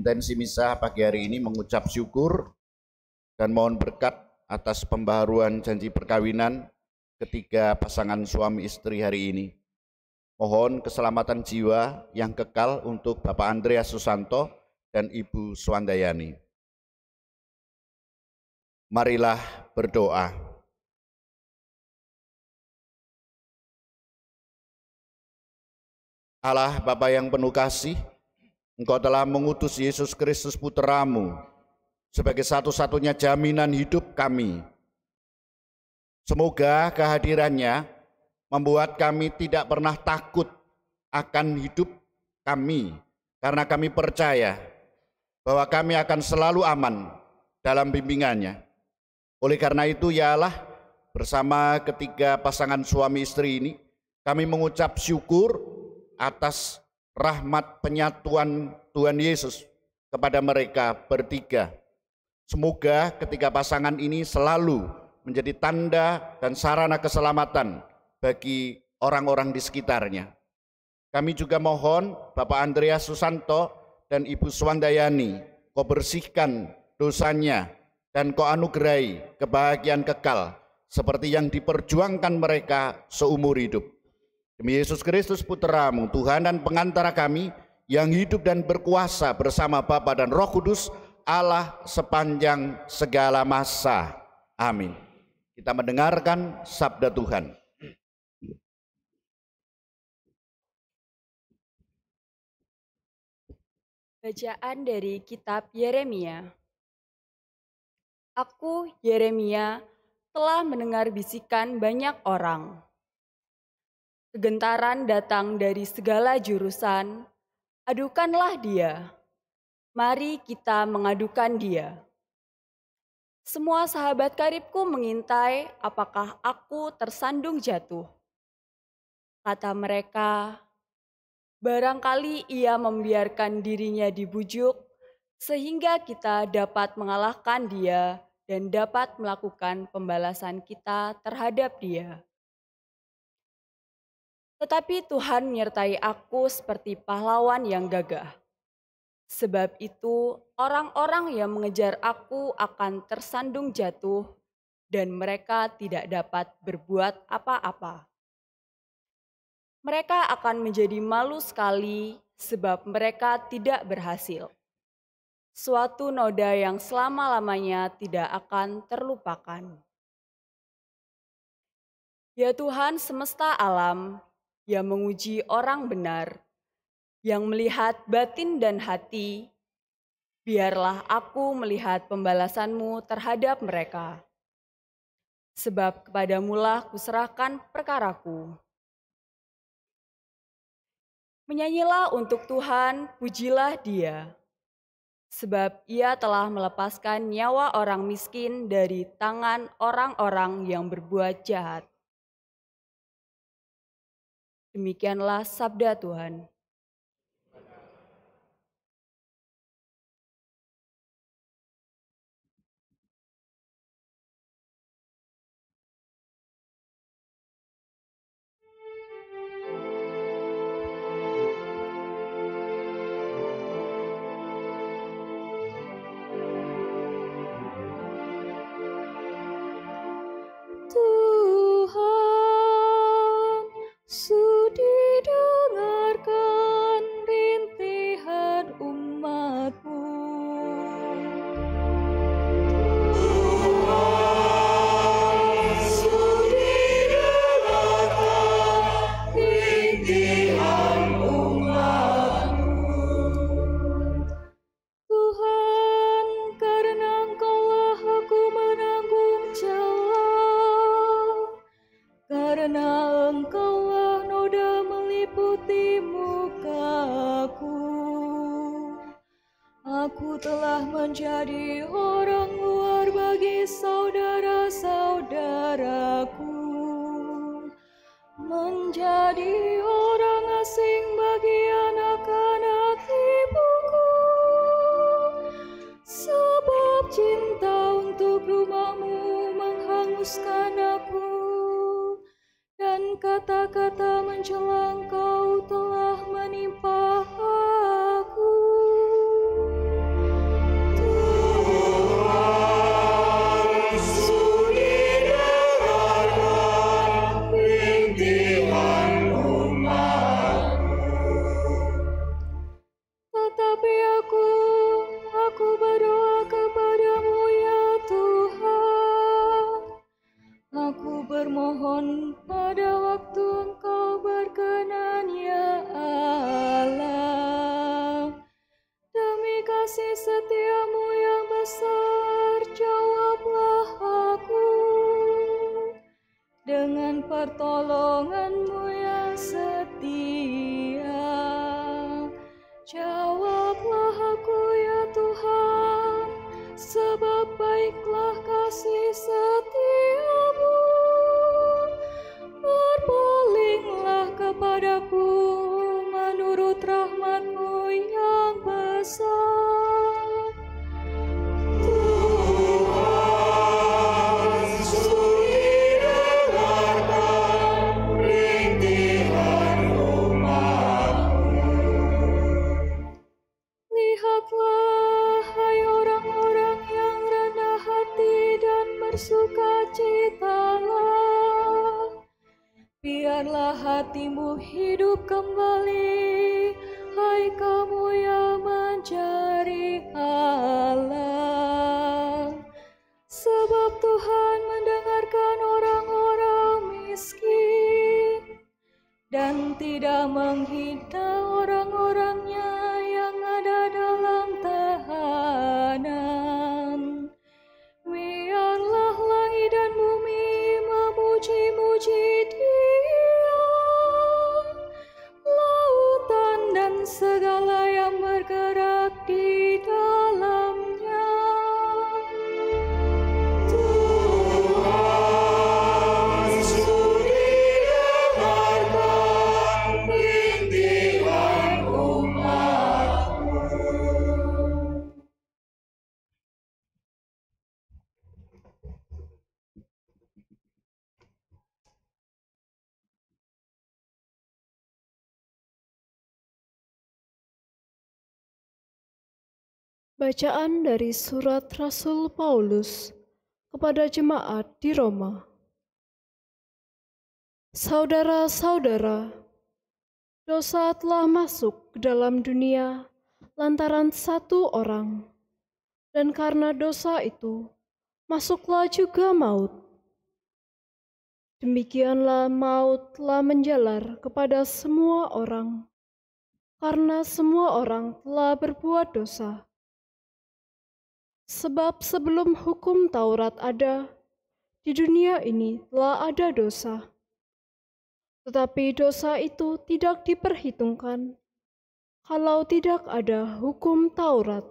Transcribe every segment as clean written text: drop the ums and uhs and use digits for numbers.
intensi misa pagi hari ini mengucap syukur dan mohon berkat atas pembaharuan janji perkawinan ketiga pasangan suami istri hari ini. Mohon keselamatan jiwa yang kekal untuk Bapak Andreas Susanto dan Ibu Swandayani. Marilah berdoa. Allah Bapa yang penuh kasih, Engkau telah mengutus Yesus Kristus Putra-Mu sebagai satu-satunya jaminan hidup kami. Semoga kehadirannya membuat kami tidak pernah takut akan hidup kami, karena kami percaya bahwa kami akan selalu aman dalam bimbingannya. Oleh karena itu, ya Allah, bersama ketiga pasangan suami istri ini, kami mengucap syukur atas rahmat penyatuan Tuhan Yesus kepada mereka bertiga. Semoga ketiga pasangan ini selalu menjadi tanda dan sarana keselamatan bagi orang-orang di sekitarnya. Kami juga mohon Bapak Andreas Susanto dan Ibu Swandayani, Kau bersihkan dosanya dan Kau anugerahi kebahagiaan kekal seperti yang diperjuangkan mereka seumur hidup. Demi Yesus Kristus Putra-Mu, Tuhan dan pengantara kami, yang hidup dan berkuasa bersama Bapa dan Roh Kudus, Allah sepanjang segala masa. Amin. Kita mendengarkan sabda Tuhan. Bacaan dari kitab Yeremia. Aku, Yeremia, telah mendengar bisikan banyak orang. Kegentaran datang dari segala jurusan, adukanlah dia. Mari kita mengadukan dia. Semua sahabat karibku mengintai apakah aku tersandung jatuh. Kata mereka, barangkali ia membiarkan dirinya dibujuk, sehingga kita dapat mengalahkan dia dan dapat melakukan pembalasan kita terhadap dia. Tetapi Tuhan menyertai aku seperti pahlawan yang gagah. Sebab itu orang-orang yang mengejar aku akan tersandung jatuh dan mereka tidak dapat berbuat apa-apa. Mereka akan menjadi malu sekali sebab mereka tidak berhasil. Suatu noda yang selama-lamanya tidak akan terlupakan. Ya Tuhan semesta alam, yang menguji orang benar, yang melihat batin dan hati, biarlah aku melihat pembalasan-Mu terhadap mereka. Sebab kepadamu-lah kuserahkan perkaraku. Menyanyilah untuk Tuhan, pujilah Dia. Sebab Ia telah melepaskan nyawa orang miskin dari tangan orang-orang yang berbuat jahat. Demikianlah sabda Tuhan. Tuhan, sudi dengarkan rintihan umat-Mu. Tuhan, sudi dengarkan rintihan umat-Mu. Tuhan, karena Engkaulah aku menanggung jawab, karena Engkaulah noda meliputi mukaku. Aku telah menjadi orang luar bagi saudara-saudaraku, menjadi orang asing bagi anak-anak ibuku. Sebab cinta untuk rumah-Mu menghanguskan aku, dan kata-kata mencela Engkau telah menimpa aku. bermohon pada waktu Engkau berkenan, ya Allah. Demi kasih setiamu yang besar, jawablah aku. Dengan pertolonganmu yang setia, jawablah aku ya Tuhan, sebab baiklah kasih setiamu. Berpalinglah kepadaku menurut rahmat-Mu yang besar. Tuhan, sudi dengarkan rintihan umat-Mu. Lihatlah, hai orang-orang yang rendah hati dan bersukacitalah. Biarlah hatimu hidup kembali, hai kamu yang mencari Allah. Sebab Tuhan mendengarkan orang-orang miskin dan tidak menghina orang-orangnya yang ada dalam tahanan. Biarlah langit dan bumi memuji-muji Dia, lautan dan segala yang bergerak di dalamnya. Tuhan, sudi dengarkan rintihan umat-Mu. Bacaan dari surat Rasul Paulus kepada jemaat di Roma. Saudara-saudara, dosa telah masuk ke dalam dunia lantaran satu orang, dan karena dosa itu masuklah juga maut. Demikianlah maut telah menjalar kepada semua orang, karena semua orang telah berbuat dosa. Sebab sebelum hukum Taurat ada, di dunia ini telah ada dosa. Tetapi dosa itu tidak diperhitungkan kalau tidak ada hukum Taurat.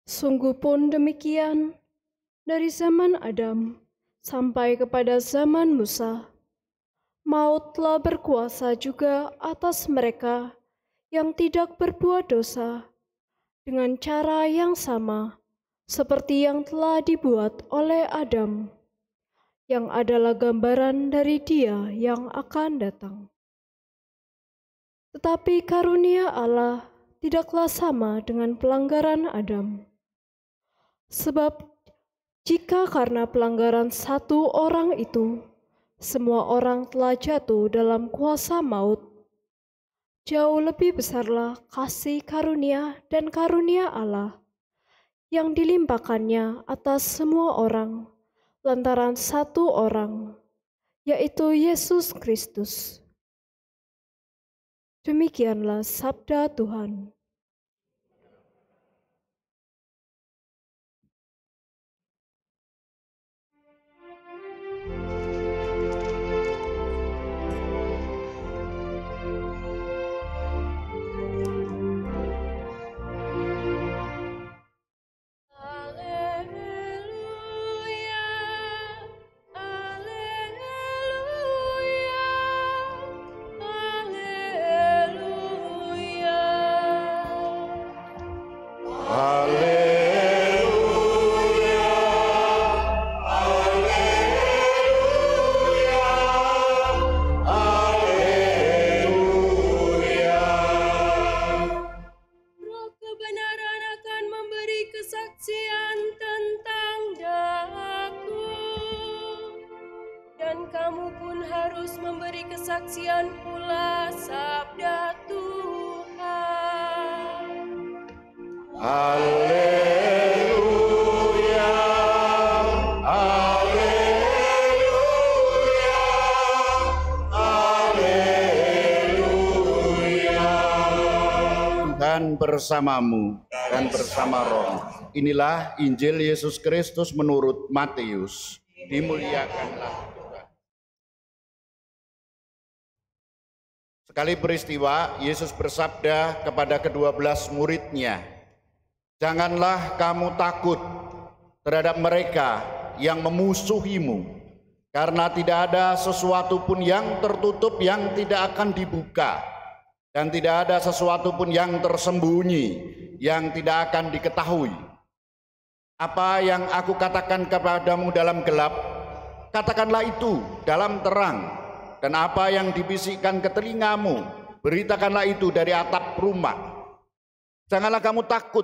Sungguh pun demikian, dari zaman Adam sampai kepada zaman Musa, maut telah berkuasa juga atas mereka yang tidak berbuat dosa, dengan cara yang sama seperti yang telah dibuat oleh Adam, yang adalah gambaran dari Dia yang akan datang. Tetapi karunia Allah tidaklah sama dengan pelanggaran Adam. Sebab jika karena pelanggaran satu orang itu, semua orang telah jatuh dalam kuasa maut, jauh lebih besarlah kasih karunia dan karunia Allah yang dilimpahkannya atas semua orang lantaran satu orang, yaitu Yesus Kristus. Demikianlah sabda Tuhan. kesaksian pula sabda Tuhan. Haleluya, haleluya, bersamamu dan bersama roh. Inilah Injil Yesus Kristus menurut Matius. Dimuliakanlah Tuhan. Sekali peristiwa, Yesus bersabda kepada ke-12 muridnya, "Janganlah kamu takut terhadap mereka yang memusuhimu, karena tidak ada sesuatu pun yang tertutup yang tidak akan dibuka, dan tidak ada sesuatu pun yang tersembunyi yang tidak akan diketahui. Apa yang aku katakan kepadamu dalam gelap, katakanlah itu dalam terang, dan apa yang dibisikkan ke telingamu, beritakanlah itu dari atap rumah. Janganlah kamu takut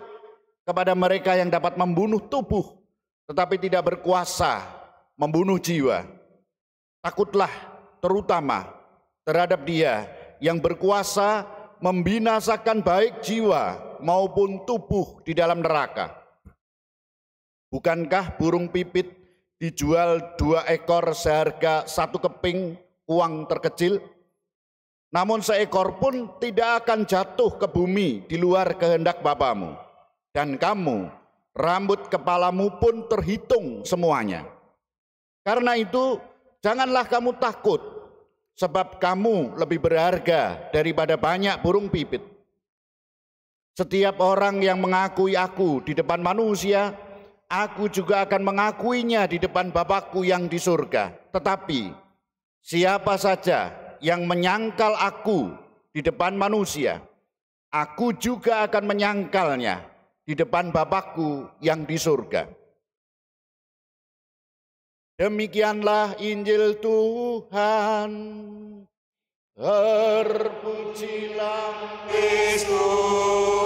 kepada mereka yang dapat membunuh tubuh, tetapi tidak berkuasa membunuh jiwa. Takutlah terutama terhadap Dia yang berkuasa membinasakan baik jiwa maupun tubuh di dalam neraka. Bukankah burung pipit dijual 2 ekor seharga 1 keping uang terkecil? Namun seekor pun tidak akan jatuh ke bumi di luar kehendak Bapamu. Dan kamu, rambut kepalamu pun terhitung semuanya. Karena itu, janganlah kamu takut, sebab kamu lebih berharga daripada banyak burung pipit. Setiap orang yang mengakui aku di depan manusia, aku juga akan mengakuinya di depan Bapakku yang di surga. Tetapi siapa saja yang menyangkal aku di depan manusia, aku juga akan menyangkalnya di depan Bapakku yang di surga." Demikianlah Injil Tuhan. Terpujilah Kristus.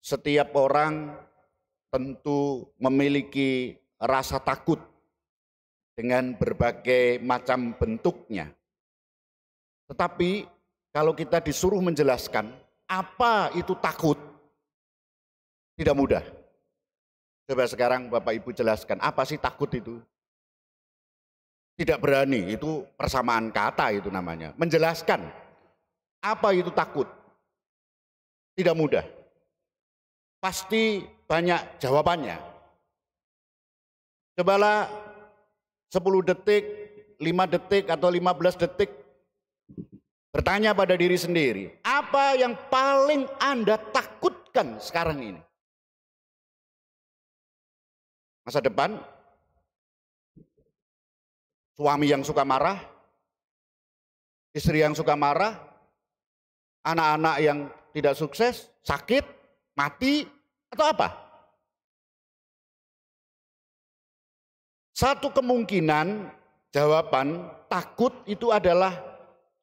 Setiap orang tentu memiliki rasa takut dengan berbagai macam bentuknya. Tetapi kalau kita disuruh menjelaskan apa itu takut, tidak mudah. Coba sekarang Bapak Ibu jelaskan, apa sih takut itu? Tidak berani, itu persamaan kata itu namanya. Menjelaskan apa itu takut, tidak mudah. Pasti banyak jawabannya. Cobalah 10 detik, 5 detik atau 15 detik bertanya pada diri sendiri, apa yang paling Anda takutkan sekarang ini? Masa depan? Suami yang suka marah? Istri yang suka marah? Anak-anak yang tidak sukses? Sakit? Mati? Atau apa? Satu kemungkinan jawaban takut itu adalah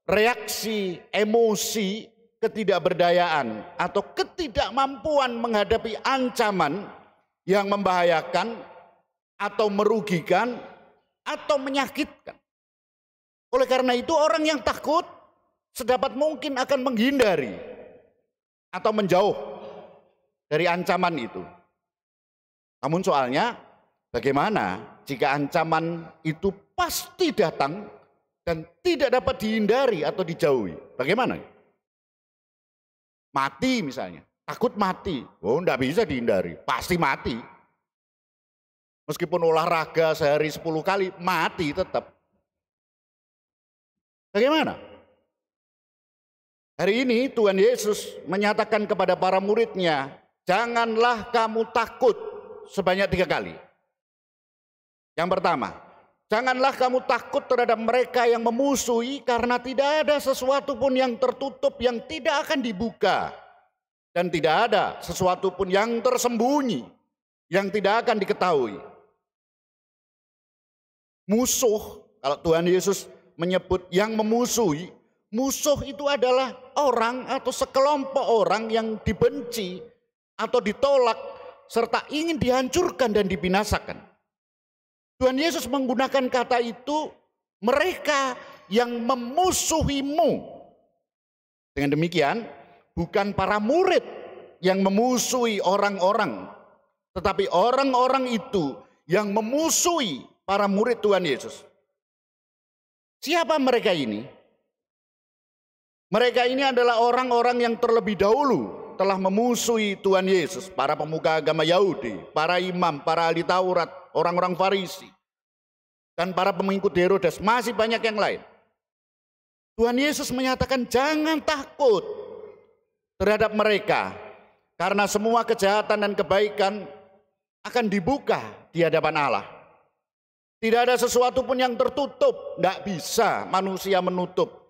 reaksi emosi ketidakberdayaan atau ketidakmampuan menghadapi ancaman yang membahayakan atau merugikan atau menyakitkan. Oleh karena itu orang yang takut sedapat mungkin akan menghindari atau menjauh dari ancaman itu. Namun soalnya bagaimana jika ancaman itu pasti datang dan tidak dapat dihindari atau dijauhi? Bagaimana? Mati misalnya, takut mati. Oh, enggak bisa dihindari, pasti mati. Meskipun olahraga sehari 10 kali, mati tetap. Bagaimana? Hari ini Tuhan Yesus menyatakan kepada para muridnya, janganlah kamu takut sebanyak 3 kali. Yang pertama, janganlah kamu takut terhadap mereka yang memusuhi, karena tidak ada sesuatu pun yang tertutup yang tidak akan dibuka. Dan tidak ada sesuatu pun yang tersembunyi yang tidak akan diketahui. Musuh, kalau Tuhan Yesus menyebut yang memusuhi, musuh itu adalah orang atau sekelompok orang yang dibenci atau ditolak serta ingin dihancurkan dan dibinasakan. Tuhan Yesus menggunakan kata itu, mereka yang memusuhimu. Dengan demikian, bukan para murid yang memusuhi orang-orang, tetapi orang-orang itu yang memusuhi para murid Tuhan Yesus. Siapa mereka ini? Mereka ini adalah orang-orang yang terlebih dahulu telah memusuhi Tuhan Yesus, para pemuka agama Yahudi, para imam, para ahli Taurat, orang-orang Farisi, dan para pengikut Herodes, masih banyak yang lain. Tuhan Yesus menyatakan jangan takut terhadap mereka, karena semua kejahatan dan kebaikan akan dibuka di hadapan Allah. Tidak ada sesuatu pun yang tertutup, nggak bisa manusia menutup.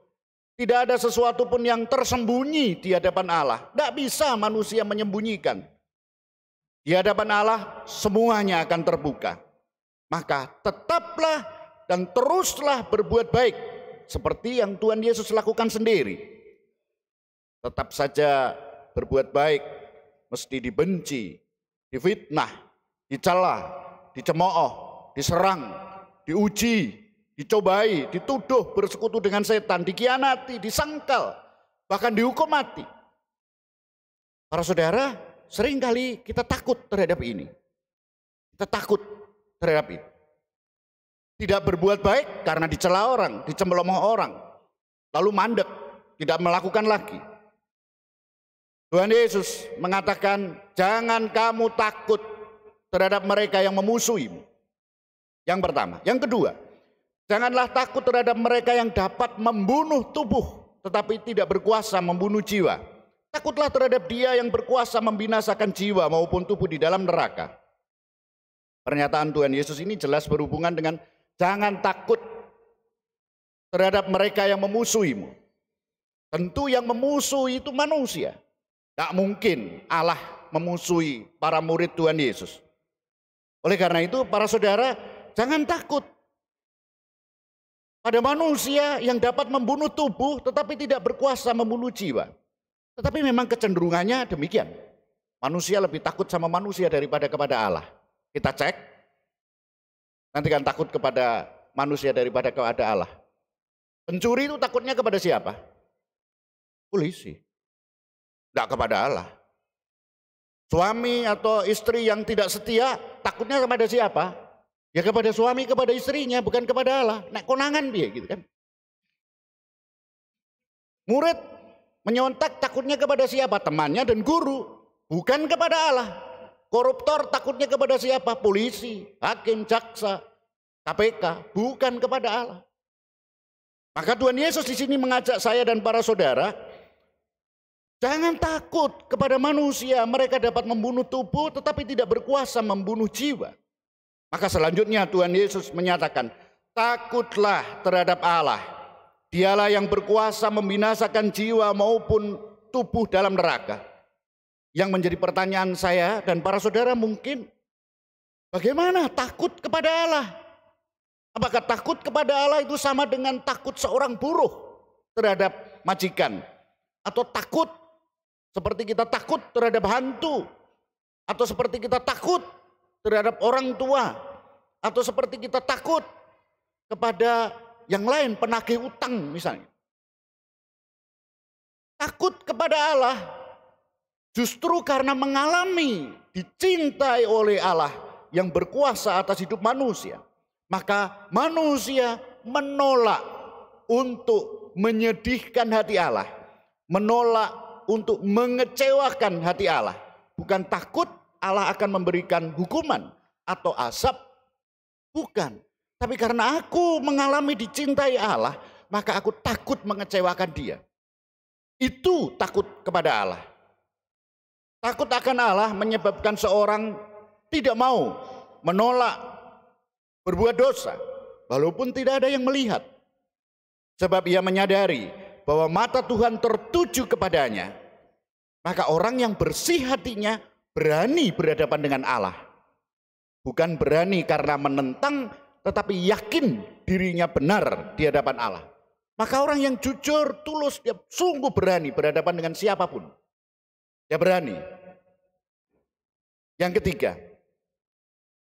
Tidak ada sesuatu pun yang tersembunyi di hadapan Allah, nggak bisa manusia menyembunyikan. Di hadapan Allah semuanya akan terbuka. Maka tetaplah dan teruslah berbuat baik seperti yang Tuhan Yesus lakukan sendiri. Tetap saja berbuat baik, mesti dibenci, difitnah, dicela, dicemooh, diserang, diuji, dicobai, dituduh bersekutu dengan setan, dikhianati, disangkal, bahkan dihukum mati. Para saudara, seringkali kita takut terhadap ini. Kita takut terhadap itu. Tidak berbuat baik karena dicela orang, dicemooh orang, lalu mandek, tidak melakukan lagi. Tuhan Yesus mengatakan, jangan kamu takut terhadap mereka yang memusuhimu. Yang pertama. Yang kedua, janganlah takut terhadap mereka yang dapat membunuh tubuh, tetapi tidak berkuasa membunuh jiwa. Takutlah terhadap dia yang berkuasa membinasakan jiwa maupun tubuh di dalam neraka. Pernyataan Tuhan Yesus ini jelas berhubungan dengan jangan takut terhadap mereka yang memusuhimu. Tentu yang memusuhi itu manusia. Tidak mungkin Allah memusuhi para murid Tuhan Yesus. Oleh karena itu para saudara, jangan takut pada manusia yang dapat membunuh tubuh tetapi tidak berkuasa membunuh jiwa. Tetapi memang kecenderungannya demikian. Manusia lebih takut sama manusia daripada kepada Allah. Kita cek, nanti kan takut kepada manusia daripada kepada Allah. Pencuri itu takutnya kepada siapa? Polisi. Tidak kepada Allah. Suami atau istri yang tidak setia takutnya kepada siapa? Ya kepada suami, kepada istrinya, bukan kepada Allah. Nek konangan dia gitu kan. Murid menyontak takutnya kepada siapa? Temannya dan guru, bukan kepada Allah. Koruptor takutnya kepada siapa? Polisi, hakim, jaksa, KPK, bukan kepada Allah. Maka Tuhan Yesus di sini mengajak saya dan para saudara, jangan takut kepada manusia, mereka dapat membunuh tubuh tetapi tidak berkuasa membunuh jiwa. Maka selanjutnya Tuhan Yesus menyatakan, takutlah terhadap Allah. Dialah yang berkuasa membinasakan jiwa maupun tubuh dalam neraka. Yang menjadi pertanyaan saya dan para saudara mungkin, bagaimana takut kepada Allah? Apakah takut kepada Allah itu sama dengan takut seorang buruh terhadap majikan? Atau takut seperti kita takut terhadap hantu? Atau seperti kita takut terhadap orang tua? Atau seperti kita takut kepada yang lain, penagih utang misalnya? Takut kepada Allah justru karena mengalami dicintai oleh Allah yang berkuasa atas hidup manusia. Maka manusia menolak untuk menyedihkan hati Allah. Menolak untuk mengecewakan hati Allah. Bukan takut Allah akan memberikan hukuman atau azab. Bukan. Tapi karena aku mengalami dicintai Allah, maka aku takut mengecewakan dia. Itu takut kepada Allah. Takut akan Allah menyebabkan seorang tidak mau menolak berbuat dosa, walaupun tidak ada yang melihat. Sebab ia menyadari bahwa mata Tuhan tertuju kepadanya. Maka orang yang bersih hatinya berani berhadapan dengan Allah. Bukan berani karena menentang, tetapi yakin dirinya benar di hadapan Allah. Maka orang yang jujur, tulus, dia sungguh berani berhadapan dengan siapapun. Dia berani. Yang ketiga,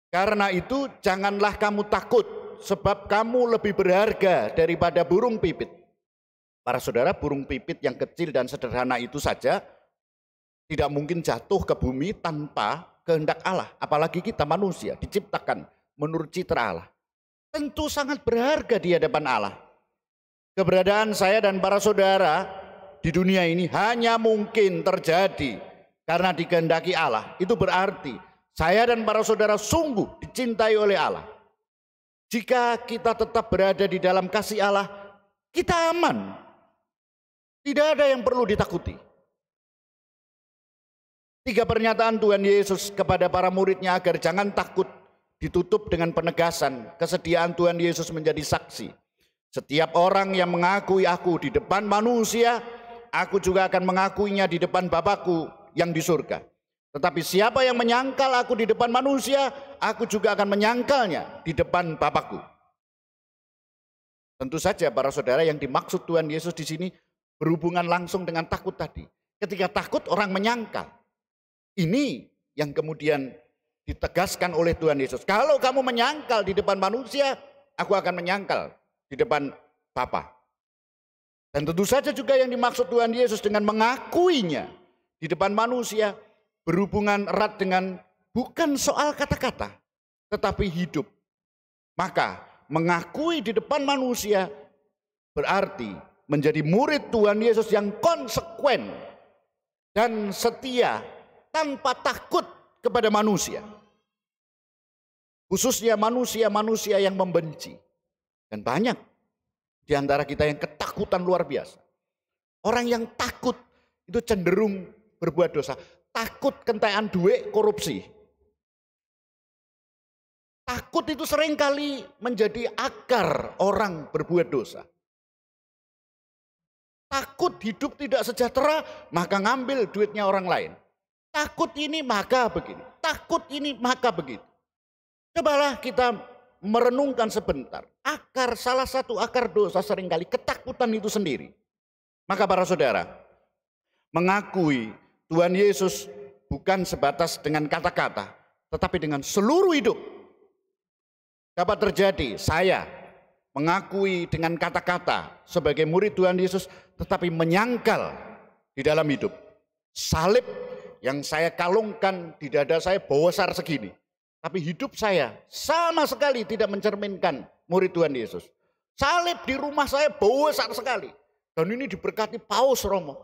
karena itu janganlah kamu takut, sebab kamu lebih berharga daripada burung pipit. Para saudara, burung pipit yang kecil dan sederhana itu saja tidak mungkin jatuh ke bumi tanpa kehendak Allah. Apalagi kita manusia diciptakan menurut citra Allah. Tentu sangat berharga di hadapan Allah. Keberadaan saya dan para saudara di dunia ini hanya mungkin terjadi karena dikehendaki Allah. Itu berarti saya dan para saudara sungguh dicintai oleh Allah. Jika kita tetap berada di dalam kasih Allah, kita aman. Tidak ada yang perlu ditakuti. 3 pernyataan Tuhan Yesus kepada para muridnya agar jangan takut ditutup dengan penegasan kesediaan Tuhan Yesus menjadi saksi. Setiap orang yang mengakui aku di depan manusia, aku juga akan mengakuinya di depan Bapakku yang di surga. Tetapi siapa yang menyangkal aku di depan manusia, aku juga akan menyangkalnya di depan Bapakku. Tentu saja para saudara, yang dimaksud Tuhan Yesus di sini berhubungan langsung dengan takut tadi. Ketika takut orang menyangkal. Ini yang kemudian ditegaskan oleh Tuhan Yesus. Kalau kamu menyangkal di depan manusia, aku akan menyangkal di depan Bapa. Dan tentu saja juga yang dimaksud Tuhan Yesus dengan mengakuinya di depan manusia berhubungan erat dengan bukan soal kata-kata, tetapi hidup. Maka mengakui di depan manusia berarti menjadi murid Tuhan Yesus yang konsekuen dan setia tanpa takut kepada manusia. Khususnya manusia-manusia yang membenci. Dan banyak di antara kita yang ketakutan luar biasa. Orang yang takut itu cenderung berbuat dosa. Takut kentayan duit, korupsi. Takut itu seringkali menjadi akar orang berbuat dosa. Takut hidup tidak sejahtera, maka ngambil duitnya orang lain. Takut ini maka begini, takut ini maka begitu. Cobalah kita merenungkan sebentar. Salah satu akar dosa seringkali ketakutan itu sendiri. Maka para saudara, mengakui Tuhan Yesus bukan sebatas dengan kata-kata, tetapi dengan seluruh hidup. Dapat terjadi saya mengakui dengan kata-kata sebagai murid Tuhan Yesus, tetapi menyangkal di dalam hidup. Salib yang saya kalungkan di dada saya besar segini. Tapi hidup saya sama sekali tidak mencerminkan murid Tuhan Yesus. Salib di rumah saya besar sekali. Dan ini diberkati Paus Romo.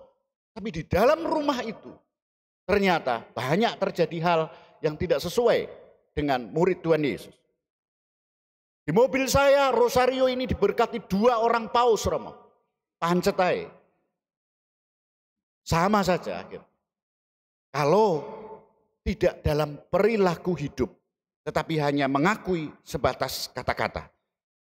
Tapi di dalam rumah itu ternyata banyak terjadi hal yang tidak sesuai dengan murid Tuhan Yesus. Di mobil saya Rosario ini diberkati 2 orang Paus Romo. Pancetai. Sama saja akhirnya. Kalau tidak dalam perilaku hidup, tetapi hanya mengakui sebatas kata-kata.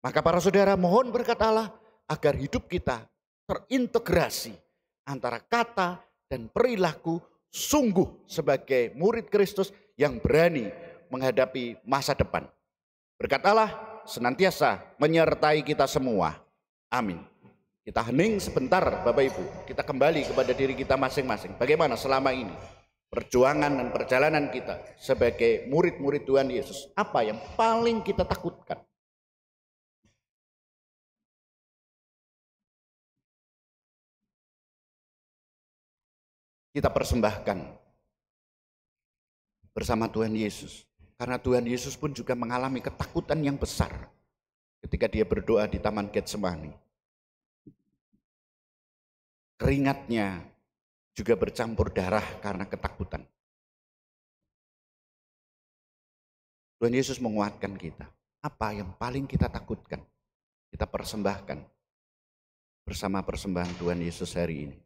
Maka para saudara, mohon berkat Allah agar hidup kita terintegrasi antara kata dan perilaku sungguh sebagai murid Kristus yang berani menghadapi masa depan. Berkat Allah senantiasa menyertai kita semua. Amin. Kita hening sebentar Bapak Ibu. Kita kembali kepada diri kita masing-masing. Bagaimana selama ini perjuangan dan perjalanan kita sebagai murid-murid Tuhan Yesus? Apa yang paling kita takutkan? Kita persembahkan bersama Tuhan Yesus. Karena Tuhan Yesus pun juga mengalami ketakutan yang besar ketika dia berdoa di Taman Getsemani. Keringatnya juga bercampur darah karena ketakutan. Tuhan Yesus menguatkan kita. Apa yang paling kita takutkan? Kita persembahkan bersama persembahan Tuhan Yesus hari ini.